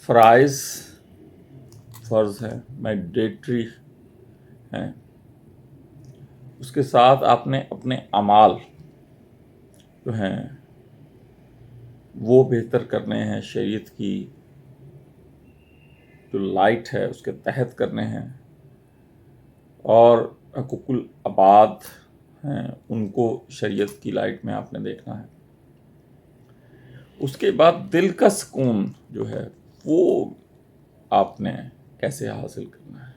فرائض فرض ہیں، مینڈیٹری ہیں، اس کے ساتھ آپ نے اپنے اعمال جو ہیں وہ بہتر کرنے ہیں، شریعت کی جو لائٹ ہے اس کے تحت کرنے ہیں، اور حقوق العباد ہیں ان کو شریعت کی لائٹ میں آپ نے دیکھنا ہے۔ اس کے بعد دل کا سکون جو ہے وہ آپ نے کیسے حاصل کرنا ہے،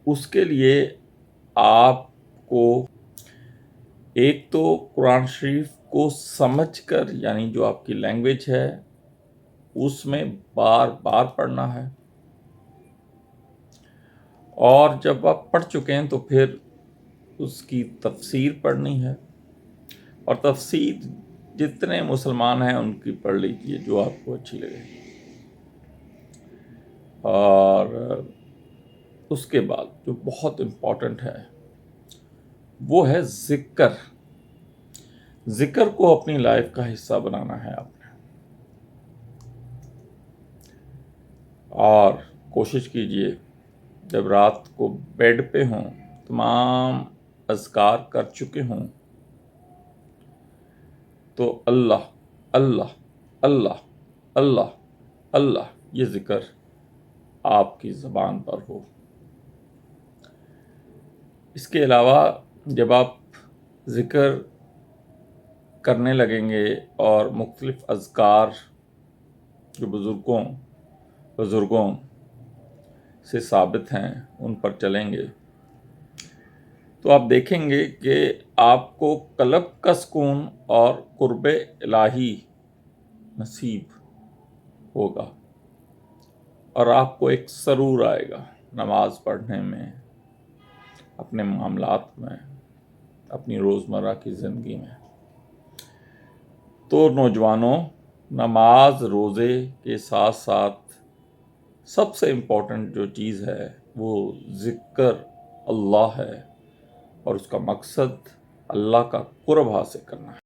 اس کے لیے آپ کو ایک تو قرآن شریف کو سمجھ کر، یعنی جو آپ کی لینگویج ہے اس میں بار بار پڑھنا ہے، اور جب آپ پڑھ چکے ہیں تو پھر اس کی تفسیر پڑھنی ہے، اور تفسیر جتنے مسلمان ہیں ان کی پڑھ لیجیے جو آپ کو اچھی لگے۔ اور اس کے بعد جو بہت امپورٹنٹ ہے وہ ہے ذکر۔ ذکر کو اپنی لائف کا حصہ بنانا ہے آپ نے، اور کوشش کیجئے جب رات کو بیڈ پہ ہوں، تمام اذکار کر چکے ہوں، تو اللہ اللہ اللہ اللہ اللہ یہ ذکر آپ کی زبان پر ہو۔ اس کے علاوہ جب آپ ذکر کرنے لگیں گے اور مختلف اذکار جو بزرگوں سے ثابت ہیں ان پر چلیں گے، تو آپ دیکھیں گے کہ آپ کو قلب کا سکون اور قرب الہی نصیب ہوگا، اور آپ کو ایک سرور آئے گا نماز پڑھنے میں، اپنے معاملات میں، اپنی روزمرہ کی زندگی میں۔ تو نوجوانوں، نماز روزے کے ساتھ ساتھ سب سے امپورٹنٹ جو چیز ہے وہ ذکر اللہ ہے، اور اس کا مقصد اللہ کا قرب حاصل کرنا ہے۔